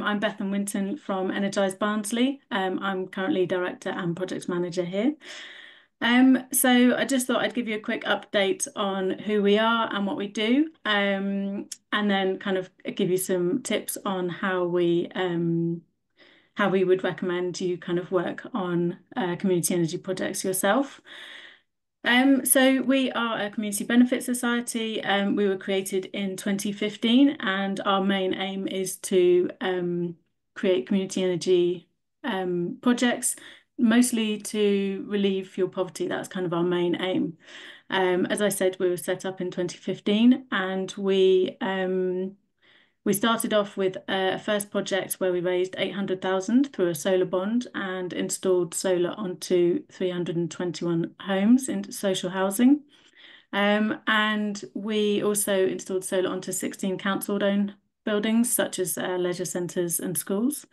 I'm Beth Wynton from Energise Barnsley. I'm currently Director and Project Manager here. So I just thought I'd give you a quick update on who we are and what we do, and then kind of give you some tips on how we would recommend you kind of work on community energy projects yourself. So we are a community benefit society. We were created in 2015, and our main aim is to create community energy projects, mostly to relieve fuel poverty. That's kind of our main aim. As I said, we were set up in 2015, and we started off with a first project where we raised 800,000 through a solar bond and installed solar onto 321 homes in social housing. And we also installed solar onto 16 council-owned buildings, such as leisure centres and schools.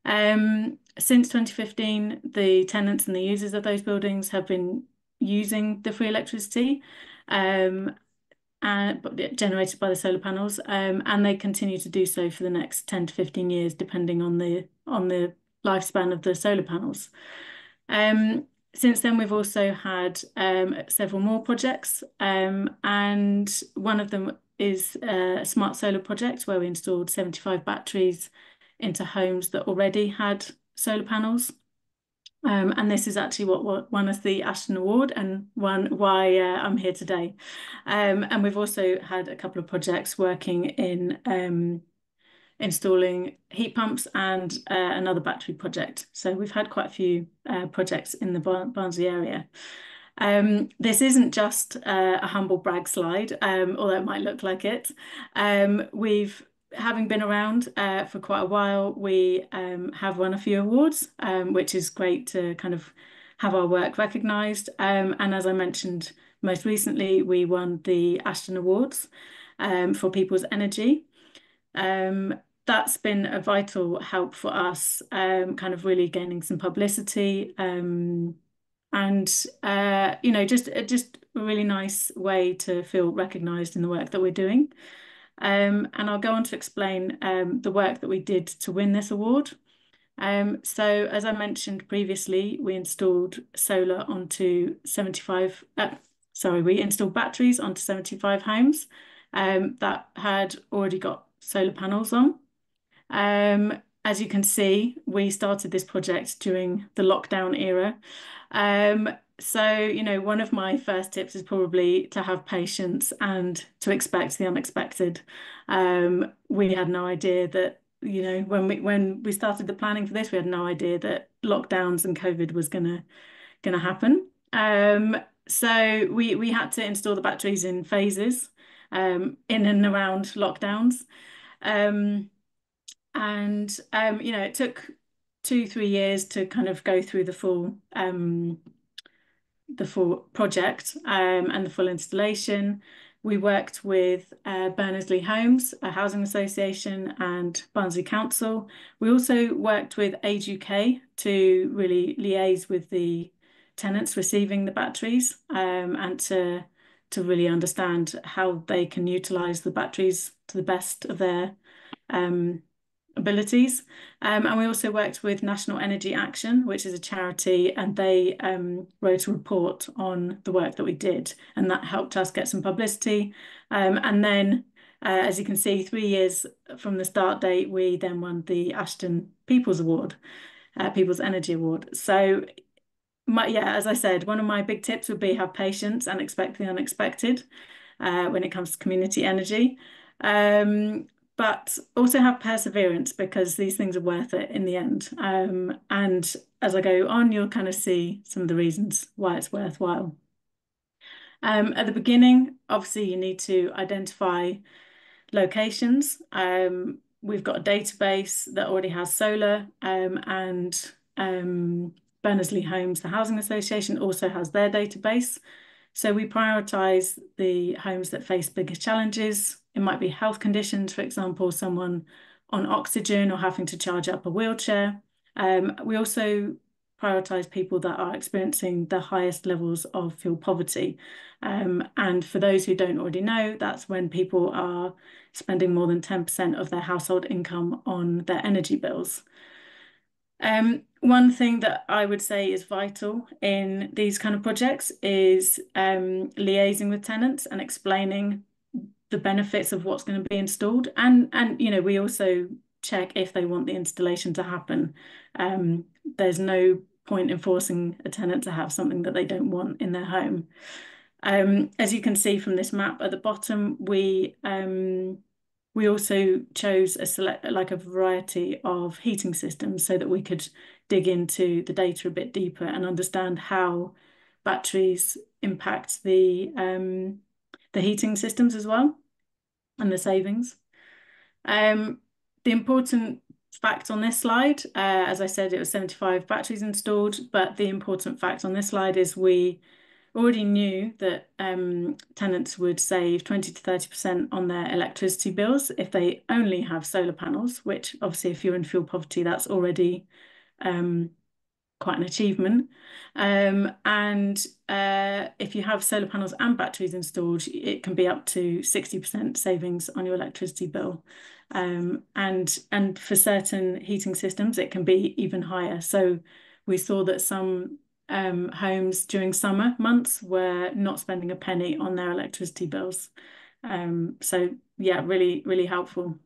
Since 2015, the tenants and the users of those buildings have been using the free electricity. Generated by the solar panels, and they continue to do so for the next 10 to 15 years, depending on the lifespan of the solar panels. Since then, we've also had several more projects, and one of them is a smart solar project where we installed 75 batteries into homes that already had solar panels. And this is actually what won us the Ashton Award and why I'm here today. And we've also had a couple of projects working in installing heat pumps and another battery project. So we've had quite a few projects in the Barnsley area. This isn't just a humble brag slide, although it might look like it. Having been around for quite a while, we have won a few awards, which is great to kind of have our work recognised. And as I mentioned, most recently, we won the Ashton Awards for People's Energy. That's been a vital help for us, kind of really gaining some publicity, and just a really nice way to feel recognised in the work that we're doing. And I'll go on to explain the work that we did to win this award. So as I mentioned previously, we installed solar onto 75, we installed batteries onto 75 homes that had already got solar panels on. As you can see, we started this project during the lockdown era. So, one of my first tips is probably to have patience and to expect the unexpected. We had no idea that, when we started the planning for this, we had no idea that lockdowns and COVID was gonna happen. So we had to install the batteries in phases, in and around lockdowns. It took 2-3 years to kind of go through the full project and the full installation. We worked with Barnsley Homes, a housing association, and Barnsley Council. We also worked with Age UK to really liaise with the tenants receiving the batteries, and to really understand how they can utilise the batteries to the best of their abilities. And we also worked with National Energy Action, which is a charity, and they wrote a report on the work that we did, and that helped us get some publicity. And then, as you can see, 3 years from the start date, we then won the Ashton People's Award, People's Energy Award. So, as I said, one of my big tips would be have patience and expect the unexpected when it comes to community energy. But also have perseverance, because these things are worth it in the end. And as I go on, you'll kind of see some of the reasons why it's worthwhile. At the beginning, obviously, you need to identify locations. We've got a database that already has solar, and Barnsley Homes, the housing association, also has their database. So we prioritise the homes that face bigger challenges. It might be health conditions, for example, someone on oxygen or having to charge up a wheelchair. We also prioritise people that are experiencing the highest levels of fuel poverty. And for those who don't already know, that's when people are spending more than 10% of their household income on their energy bills. One thing that I would say is vital in these kind of projects is liaising with tenants and explaining the benefits of what's going to be installed. And we also check if they want the installation to happen. There's no point in forcing a tenant to have something that they don't want in their home. As you can see from this map at the bottom, we also chose a variety of heating systems so that we could dig into the data a bit deeper and understand how batteries impact the heating systems as well and the savings. The important fact on this slide, as I said, it was 75 batteries installed, but the important fact on this slide is we already knew that tenants would save 20 to 30% on their electricity bills if they only have solar panels, which obviously if you're in fuel poverty, that's already quite an achievement. And if you have solar panels and batteries installed, it can be up to 60% savings on your electricity bill. And for certain heating systems, it can be even higher. So we saw that some homes during summer months were not spending a penny on their electricity bills. So yeah, really, really helpful.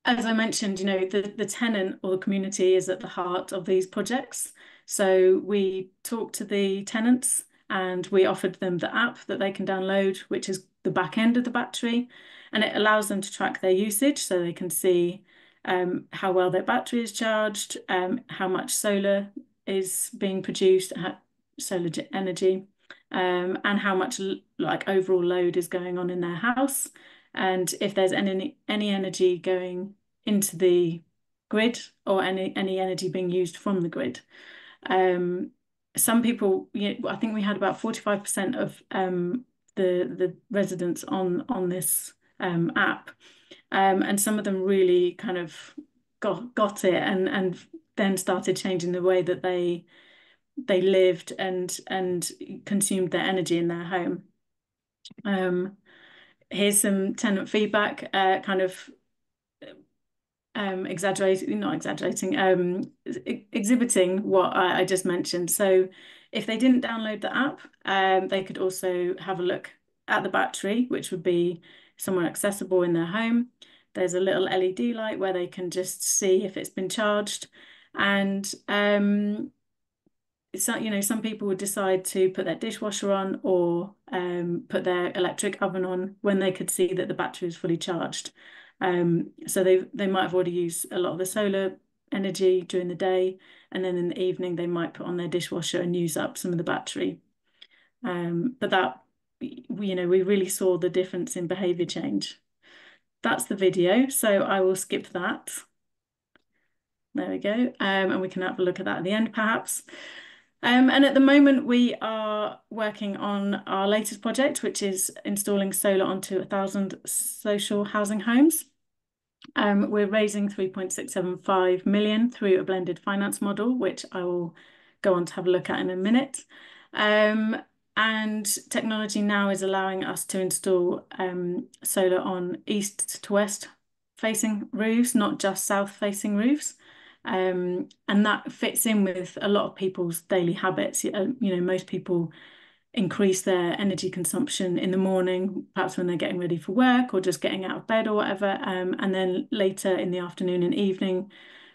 As I mentioned, the tenant or the community is at the heart of these projects. So we talked to the tenants and we offered them the app that they can download, which is the back end of the battery. And it allows them to track their usage so they can see how well their battery is charged, how much solar is being produced, solar energy, and how much overall load is going on in their house. And if there's any energy going into the grid or any energy being used from the grid. Some people, I think we had about 45% of the residents on this app. And some of them really kind of got it and then started changing the way that they lived and consumed their energy in their home. Here's some tenant feedback, kind of exaggerating what I just mentioned. So if they didn't download the app, they could also have a look at the battery, which would be somewhere accessible in their home. There's a little LED light where they can just see if it's been charged. And some people would decide to put their dishwasher on or put their electric oven on when they could see that the battery is fully charged. So they might have already used a lot of the solar energy during the day, and then in the evening they might put on their dishwasher and use up some of the battery. But that, we really saw the difference in behaviour change. That's the video, so I will skip that. There we go, and we can have a look at that at the end perhaps. And at the moment we are working on our latest project, which is installing solar onto 1,000 social housing homes. We're raising 3.675 million through a blended finance model, which I will go on to have a look at in a minute. And technology now is allowing us to install solar on east to west facing roofs, not just south facing roofs. And that fits in with a lot of people's daily habits. Most people increase their energy consumption in the morning, perhaps when they're getting ready for work or just getting out of bed or whatever. And then later in the afternoon and evening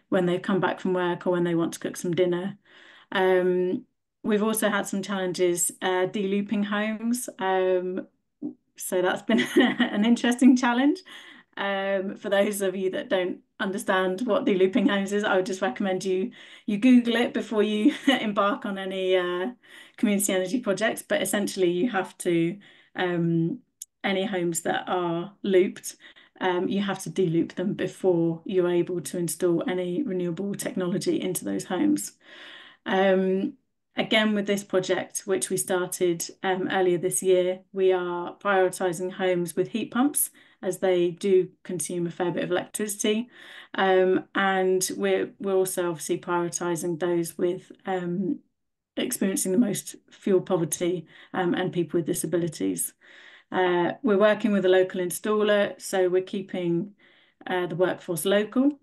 when they've come back from work or when they want to cook some dinner. We've also had some challenges de-looping homes. So that's been an interesting challenge. For those of you that don't understand what de-looping homes is, I would just recommend you Google it before you embark on any community energy projects. But essentially you have to, any homes that are looped, you have to de-loop them before you're able to install any renewable technology into those homes. Again, with this project, which we started earlier this year, we are prioritising homes with heat pumps as they do consume a fair bit of electricity. And we're also obviously prioritising those with experiencing the most fuel poverty and people with disabilities. We're working with a local installer, so we're keeping the workforce local,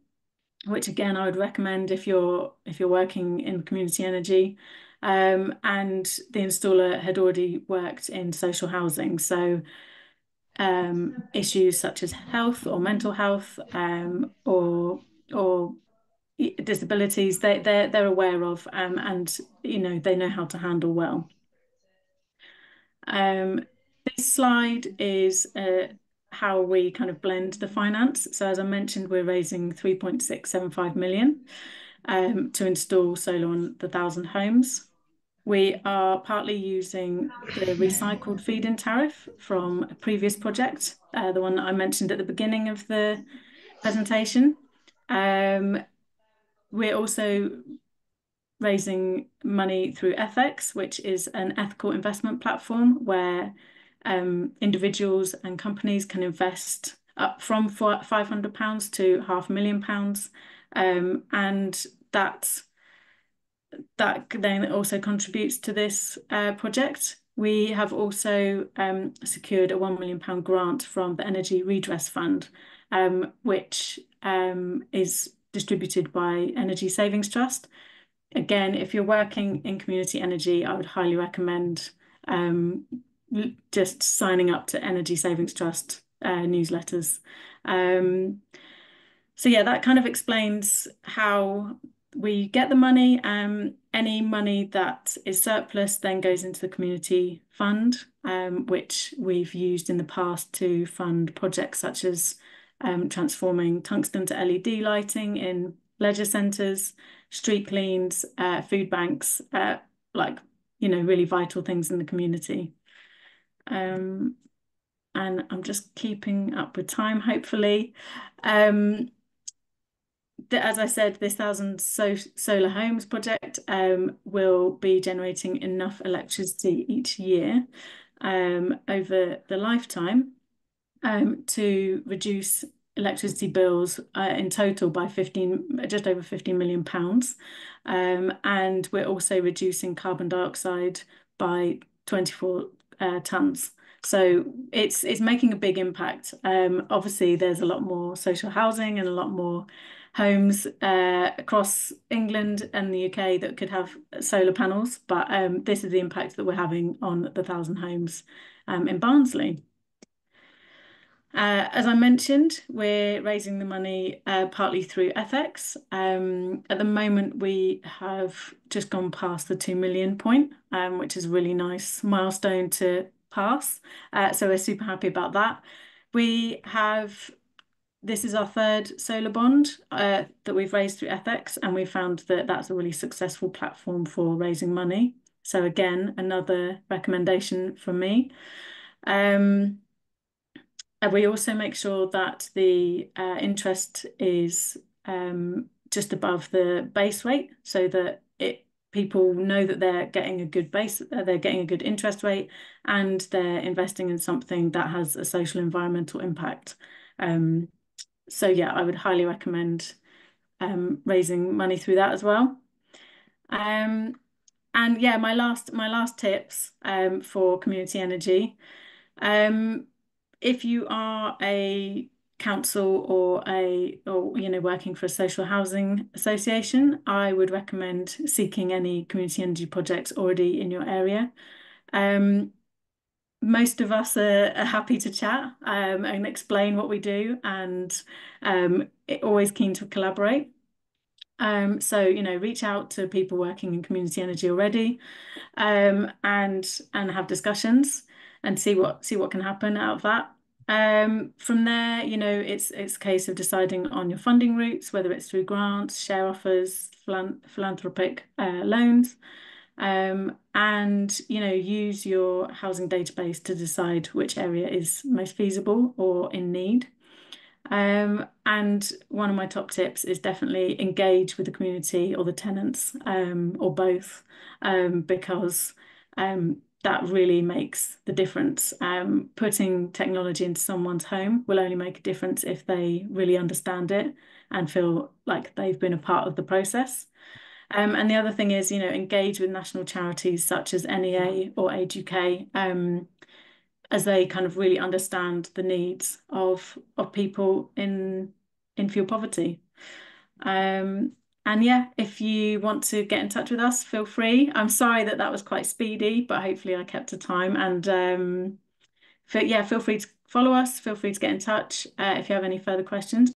which again I would recommend if you're working in community energy. And the installer had already worked in social housing, so issues such as health or mental health or disabilities they're aware of, and they know how to handle well. This slide is how we kind of blend the finance. So as I mentioned, we're raising 3.675 million to install solar on the 1,000 homes. We are partly using the recycled feed-in tariff from a previous project, the one that I mentioned at the beginning of the presentation. We're also raising money through FX, which is an ethical investment platform where individuals and companies can invest up from £500 to £500,000, and that then also contributes to this project. We have also secured a £1 million grant from the Energy Redress Fund, which is distributed by Energy Savings Trust. Again, if you're working in community energy, I would highly recommend just signing up to Energy Savings Trust newsletters. So yeah, that kind of explains how we get the money. Any money that is surplus then goes into the community fund, which we've used in the past to fund projects such as transforming tungsten to LED lighting in leisure centres, street cleans, food banks, like, really vital things in the community. And I'm just keeping up with time, hopefully. As I said, this 1,000 solar homes project will be generating enough electricity each year over the lifetime to reduce electricity bills in total by just over £15 million. And we're also reducing carbon dioxide by 24 tonnes. So it's making a big impact. Obviously, there's a lot more social housing and a lot more homes across England and the UK that could have solar panels, but this is the impact that we're having on the 1,000 homes in Barnsley. As I mentioned, we're raising the money partly through FX. At the moment, we have just gone past the 2 million point, which is a really nice milestone to pass. So we're super happy about that. This is our third solar bond that we've raised through FX, and we found that that's a really successful platform for raising money. So again, another recommendation from me. And we also make sure that the interest is just above the base rate, so that people know that they're getting a good interest rate, and they're investing in something that has a social environmental impact. So yeah, I would highly recommend raising money through that as well. And yeah, my last tips for community energy. If you are a council or working for a social housing association, I would recommend seeking any community energy projects already in your area. Most of us are happy to chat and explain what we do, and always keen to collaborate. So reach out to people working in community energy already, and have discussions and see what can happen out of that. From there, it's a case of deciding on your funding routes, whether it's through grants, share offers, philanthropic loans, and use your housing database to decide which area is most feasible or in need. And one of my top tips is definitely engage with the community or the tenants, or both, because that really makes the difference. Putting technology into someone's home will only make a difference if they really understand it and feel like they've been a part of the process. And the other thing is, engage with national charities such as NEA or Age UK, as they kind of really understand the needs of people in fuel poverty. Um, and yeah, if you want to get in touch with us, feel free. I'm sorry that that was quite speedy, but hopefully I kept to time. And yeah, feel free to follow us. Feel free to get in touch if you have any further questions.